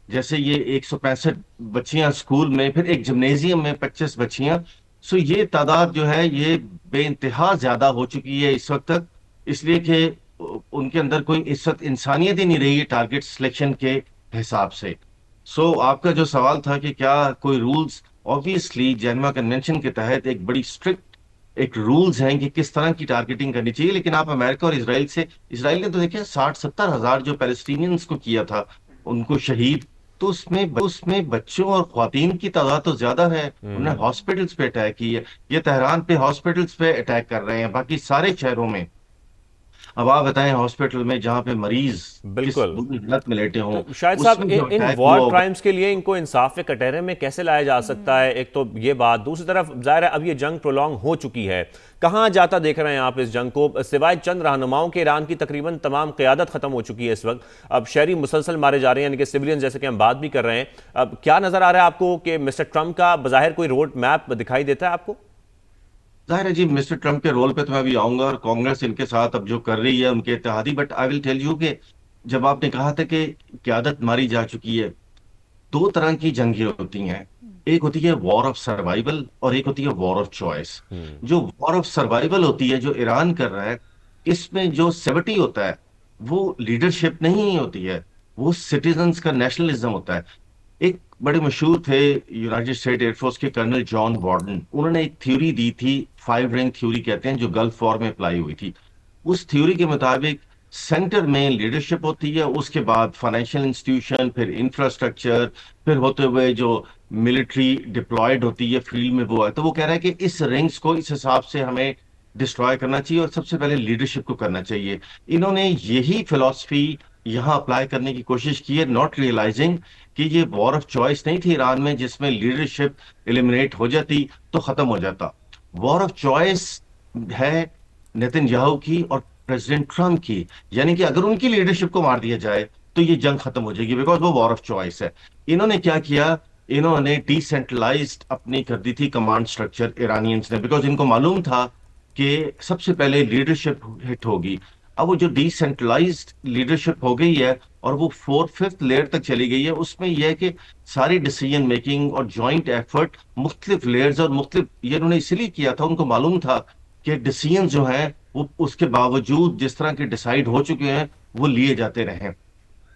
जैसे ये 165 बच्चियां स्कूल में, फिर एक जिम्नेजियम में 25 बच्चियां। सो ये तादाद जो है ये बेइंतहा ज्यादा हो चुकी है इस वक्त तक, इसलिए कि उनके अंदर कोई इस वक्त इंसानियत ही नहीं रही है टारगेट सिलेक्शन के हिसाब से। सो आपका जो सवाल था कि क्या कोई रूल्स, ऑब्वियसली जेनेवा कन्वेंशन के तहत एक बड़ी स्ट्रिक्ट एक रूल्स हैं कि किस तरह की टारगेटिंग करनी चाहिए, लेकिन आप अमेरिका और इसराइल से, इसराइल ने तो देखिए 60-70 हजार जो पैलेस्टीनियंस को किया था उनको शहीद, तो उसमें बच्चों और ख्वातीन की तादाद तो ज्यादा है। उन्होंने हॉस्पिटल्स पे अटैक किए, ये तेहरान पे हॉस्पिटल्स पे अटैक कर रहे हैं, बाकी सारे शहरों में। अब आप बताएं हॉस्पिटल में जहां पे मरीज किस बिल्कुल। बुरी हालत में लेटे हों, तो शायद साहब उसमें जो इन अटैक वॉर हुआ होगा। क्राइम्स के लिए इनको इंसाफ के कटहरे में कैसे लाया जा सकता है, एक तो ये बात, दूसरी तरफ जाहिर है अब ये जंग प्रोलॉन्ग हो चुकी है, कहाँ जाता देख रहे हैं आप इस जंग को? सिवाय चंद रहनुमाओं के ईरान की तकरीबन तमाम क़यादत खत्म हो चुकी है इस वक्त। अब शहरी मुसलसल मारे जा रहे हैं, यानी कि सिविलियन, जैसे कि हम बात भी कर रहे हैं। अब क्या नजर आ रहा है आपको कि मिस्टर ट्रंप का बज़ाहिर कोई रोड मैप दिखाई देता है आपको? जाहिर है जी, मिस्टर ट्रम्प के रोल पे तो मैं अभी आऊंगा, और कांग्रेस इनके साथ अब जो कर रही है उनके इत्तेहादी, but I will tell you कि जब आपने कहा था कि क्यादत मारी जा चुकी है, दो तरह की जंगें होती हैं। एक होती है वॉर ऑफ सर्वाइवल और एक होती है वॉर ऑफ चॉइस। जो वॉर ऑफ सर्वाइवल होती है जो ईरान कर रहा है, इसमें जो सेवटी होता है वो लीडरशिप नहीं होती है, वो सिटीजन्स का नेशनलिज्म होता है। एक बड़े मशहूर थे यूनाइटेड स्टेट एयरफोर्स के कर्नल जॉन वार्डन, उन्होंने एक थ्योरी दी थी, 5 रिंग थ्योरी कहते हैं, जो गल्फ वॉर में अप्लाई हुई थी। उस थ्योरी के मुताबिक सेंटर में लीडरशिप होती है, उसके बाद फाइनेंशियल इंस्टीट्यूशन, फिर इंफ्रास्ट्रक्चर, फिर होते हुए जो मिलिट्री डिप्लॉयड होती है फील्ड में वो है। तो वो कह रहा है कि इस रिंग्स को इस हिसाब से हमें डिस्ट्रॉय करना चाहिए और सबसे पहले लीडरशिप को करना चाहिए। इन्होंने यही फिलॉसफी यहाँ अप्लाई करने की कोशिश की है, नॉट रियलाइजिंग कि ये वॉर ऑफ चॉइस नहीं थी ईरान में जिसमें लीडरशिप एलिमिनेट हो जाती तो खत्म हो जाता। वॉर ऑफ चॉइस है नेतन्याहू की और प्रेसिडेंट ट्रम्प की, यानी कि अगर उनकी लीडरशिप को मार दिया जाए तो ये जंग खत्म हो जाएगी, बिकॉज वो वॉर ऑफ चॉइस है। इन्होंने क्या किया, इन्होंने डिसेंट्रलाइज्ड अपनी कर दी थी कमांड स्ट्रक्चर ईरानियंस ने, बिकॉज इनको मालूम था कि सबसे पहले लीडरशिप हिट होगी। अब वो जो डिसेंट्रलाइज्ड लीडरशिप हो गई है और वो 4th-5th लेयर तक चली गई है, उसमें यह है कि सारी डिसीजन मेकिंग और जॉइंट एफर्ट मुख्तलिफ लेयर्स और मुख्तलिफ, ये उन्होंने इसलिए किया था, उनको मालूम था कि डिसीजन जो हैं वो उसके बावजूद जिस तरह के डिसाइड हो चुके हैं वो लिए जाते रहे।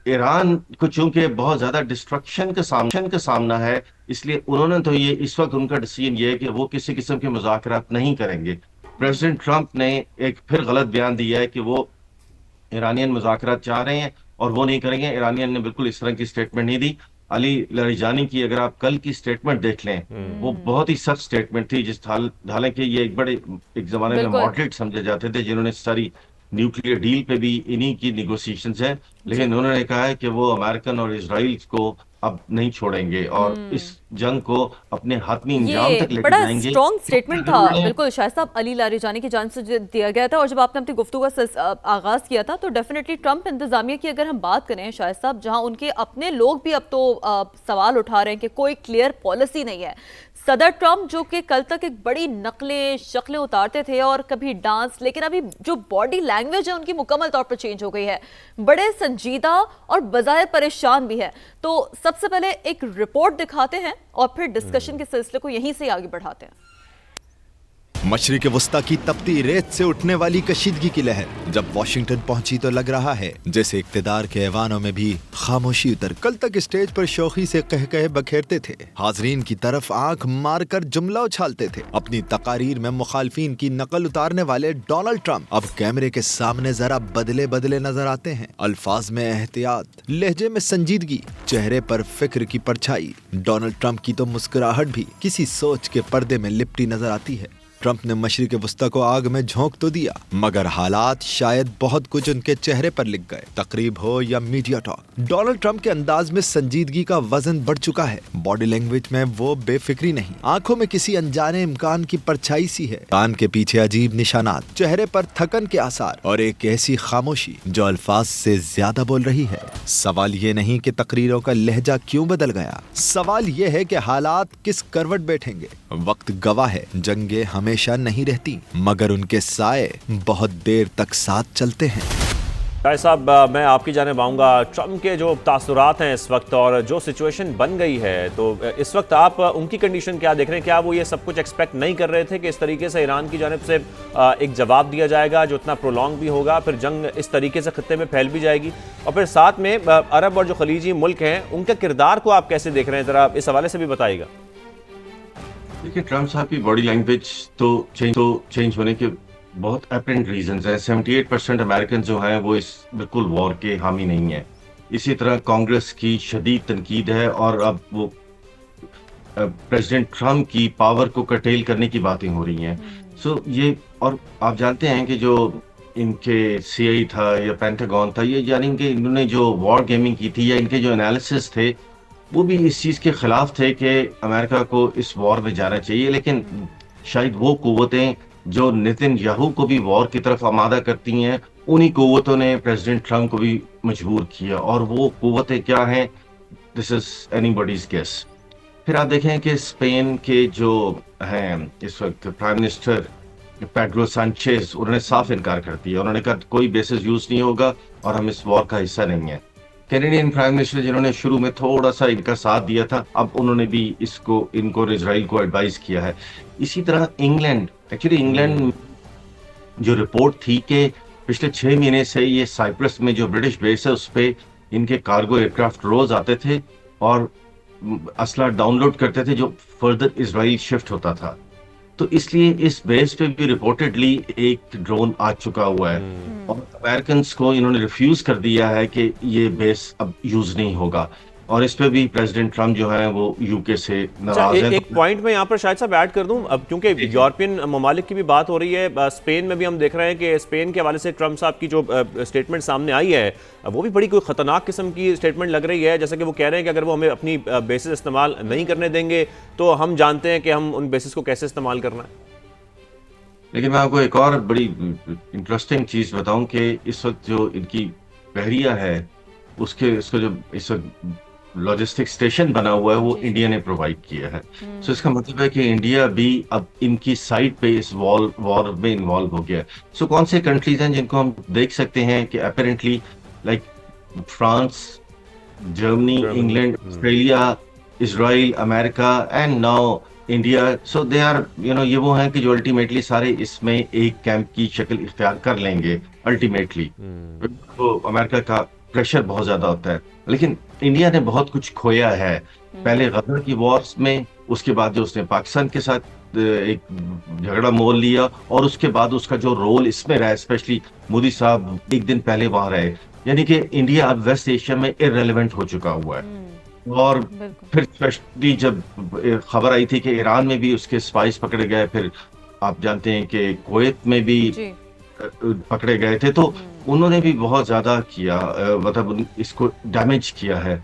ईरान को चूंकि बहुत ज्यादा डिस्ट्रक्शन का सामना है, इसलिए उन्होंने तो ये इस वक्त उनका डिसीजन ये है कि वो किसी किस्म के मुज़ाकरात नहीं करेंगे। प्रेसिडेंट ट्रंप ने एक फिर गलत बयान दिया है कि वो ईरानियन मुज़ाकरात चाह रहे हैं और वो नहीं करेंगे। ईरानियन ने बिल्कुल इस तरह की स्टेटमेंट नहीं दी। अली लरिजानी की अगर आप कल की स्टेटमेंट देख लें, वो बहुत ही सख्त स्टेटमेंट थी, जिस हालांकि ये एक जमाने में बिल्कुल। मॉडरेट समझे जाते थे जिन्होंने सारी न्यूक्लियर डील पे भी इन्हीं की निगोसिएशंस है, लेकिन जी। उन्होंने कहा है कि वो अमेरिकन और इसराइल को अब नहीं छोड़ेंगे और इस जंग को अपने हातमी इंजाम ये तक लेके बड़ा जाएंगे। स्ट्रॉन्ग तो स्टेटमेंट था, जरूर है। बिल्कुल शायद साहब, अली लारिजानी की जान से जो दिया गया था। और जब आपने अपनी गुफ्तगू का आगाज किया था तो डेफिनेटली ट्रंप इंतजामिया की अगर हम बात करें शायद साहब, जहां उनके अपने लोग भी अब तो सवाल उठा रहे हैं कि कोई क्लियर पॉलिसी नहीं है। सदर ट्रंप जो कि कल तक एक बड़ी नकलें शक्लें उतारते थे और कभी डांस, लेकिन अभी जो बॉडी लैंग्वेज है उनकी मुकम्मल तौर पर चेंज हो गई है, बड़े संजीदा और बजाय परेशान भी है। तो सबसे पहले एक रिपोर्ट दिखाते हैं और फिर डिस्कशन के सिलसिले को यहीं से आगे बढ़ाते हैं। मशरिक वस्ता की तपती रेत से उठने वाली कशीदगी की लहर जब वॉशिंगटन पहुंची तो लग रहा है जैसे इक्तदार के ऐवानों में भी खामोशी उतर। कल तक स्टेज पर शौखी से कह कहे बखेरते थे, हाजरीन की तरफ आंख मारकर जुमला उछालते थे। अपनी तकारीर में मुखालफिन की नकल उतारने वाले डोनाल्ड ट्रंप अब कैमरे के सामने जरा बदले बदले नजर आते हैं। अल्फाज में एहतियात, लहजे में संजीदगी, चेहरे पर फिक्र की परछाई। डोनाल्ड ट्रंप की तो मुस्कुराहट भी किसी सोच के पर्दे में लिपटी नजर आती है। ट्रंप ने मशरिक वस्ता को आग में झोंक तो दिया, मगर हालात शायद बहुत कुछ उनके चेहरे पर लिख गए। तकरीब हो या मीडिया टॉक, डोनाल्ड ट्रंप के अंदाज में संजीदगी का वजन बढ़ चुका है। बॉडी लैंग्वेज में वो बेफिक्री नहीं, आंखों में किसी अनजाने इम्कान की परछाई सी है। कान के पीछे अजीब निशानात, चेहरे पर थकन के आसार और एक ऐसी खामोशी जो अल्फाज से ज्यादा बोल रही है। सवाल ये नहीं कि तकरीरों का लहजा क्यों बदल गया, सवाल ये है कि हालात किस करवट बैठेंगे। वक्त गवाह है, जंगे हमेशा नहीं रहती, मगर उनके साए बहुत देर तक साथ चलते हैं। भाई साहब, मैं आपकी जानिब आऊँगा। ट्रम्प के जो तासुरात हैं इस वक्त और जो सिचुएशन बन गई है, तो इस वक्त आप उनकी कंडीशन क्या देख रहे हैं? क्या वो ये सब कुछ एक्सपेक्ट नहीं कर रहे थे कि इस तरीके से ईरान की जानिब से एक जवाब दिया जाएगा जो इतना प्रोलॉन्ग भी होगा, फिर जंग इस तरीके से खत्ते में फैल भी जाएगी, और फिर साथ में अरब और जो खलीजी मुल्क हैं उनके किरदार को आप कैसे देख रहे हैं? ज़रा इस हवाले से भी बताइएगा। देखिए, ट्रम्प साहब की बॉडी लैंग्वेज तो चेंज होने के बहुत एपरेंट रीजंस हैं। 78% अमेरिकन जो हैं वो इस बिल्कुल वॉर के हामी नहीं है। इसी तरह कांग्रेस की शदीद तनकीद है, और अब वो प्रेसिडेंट ट्रम्प की पावर को कर्टेल करने की बातें हो रही हैं। सो ये, और आप जानते हैं कि जो इनके सीआई था या पेंटागन था, ये यानी कि इन्होंने जो वॉर गेमिंग की थी या इनके जो एनालिसिस थे वो भी इस चीज़ के खिलाफ थे कि अमेरिका को इस वॉर में जाना चाहिए। लेकिन शायद वो कुव्वतें जो नेतन्याहू को भी वॉर की तरफ आमादा करती हैं, उन्हीं कुव्वतों ने प्रेसिडेंट ट्रम्प को भी मजबूर किया, और वो कुव्वतें क्या हैं, दिस इज एनीबॉडीज गेस। फिर आप देखें कि स्पेन के जो हैं इस वक्त प्राइम मिनिस्टर पेड्रो सांचेज, उन्होंने साफ इनकार कर दिया। उन्होंने कहा कोई बेसिस यूज नहीं होगा और हम इस वॉर का हिस्सा नहीं है। कैनेडियन प्राइम मिनिस्टर, जिन्होंने शुरू में थोड़ा सा इनका साथ दिया था, अब उन्होंने भी इनको इजराइल को एडवाइस किया है। इसी तरह इंग्लैंड, एक्चुअली इंग्लैंड जो रिपोर्ट थी कि पिछले 6 महीने से ये साइप्रस में जो ब्रिटिश बेस है उस पे इनके कार्गो एयरक्राफ्ट रोज आते थे और असला डाउनलोड करते थे जो फर्दर इजराइल शिफ्ट होता था। तो इसलिए इस बेस पे भी रिपोर्टेडली एक ड्रोन आ चुका हुआ है, और अमेरिकन को इन्होंने रिफ्यूज कर दिया है कि ये बेस अब यूज नहीं होगा, और इस पे भी प्रेसिडेंट ट्रम्प जो है वो यूके से नाराज है। एक पॉइंट मैं यहाँ पर शायद साहब ऐड कर दूं, अब क्योंकि यूरोपियन ममालिक की भी बात हो रही है, स्पेन में भी हम देख रहे हैं कि स्पेन के हवाले से ट्रम्प साहब की जो स्टेटमेंट सामने आई है वो भी बड़ी कोई खतरनाक किस्म की स्टेटमेंट लग रही है। जैसे कि वो कह रहे हैं कि अगर वो हमें अपनी बेसिस इस्तेमाल नहीं करने देंगे तो हम जानते हैं कि हम उन बेसिस को कैसे इस्तेमाल करना है। लेकिन मैं आपको एक और बड़ी इंटरेस्टिंग चीज बताऊं कि इस वक्त जो इनकी बहरिया है उसको जो इस वक्त लॉजिस्टिक स्टेशन बना हुआ है वो इंडिया ने प्रोवाइड किया है। सो इसका मतलब है कि इंडिया भी अब इनकी साइड पे इस वॉर में इन्वॉल्व हो गया। सो कौन से कंट्रीज हैं जिनको हम देख सकते हैं कि apparently, like France, Germany, England, Australia, Israel, America and now India. So they are ये वो हैं कि जो अल्टीमेटली सारे इसमें एक कैंप की शक्ल इख्तियार कर लेंगे अल्टीमेटली। तो अमेरिका का प्रेशर बहुत ज्यादा होता है, लेकिन इंडिया ने बहुत कुछ खोया है। पहले गदर की वॉर्स में, उसके बाद जो उसने पाकिस्तान के साथ एक झगड़ा मोल लिया, और उसके बाद उसका जो रोल इसमें रहा, स्पेशली मोदी साहब एक दिन पहले वहां रहे, यानी कि इंडिया अब वेस्ट एशिया में इररेलेवेंट हो चुका हुआ है। और फिर स्पेशली जब खबर आई थी कि ईरान में भी उसके स्पाइस पकड़े गए, फिर आप जानते हैं कि कुवैत में भी पकड़े गए थे, तो उन्होंने भी बहुत ज्यादा किया, मतलब इसको डैमेज किया है।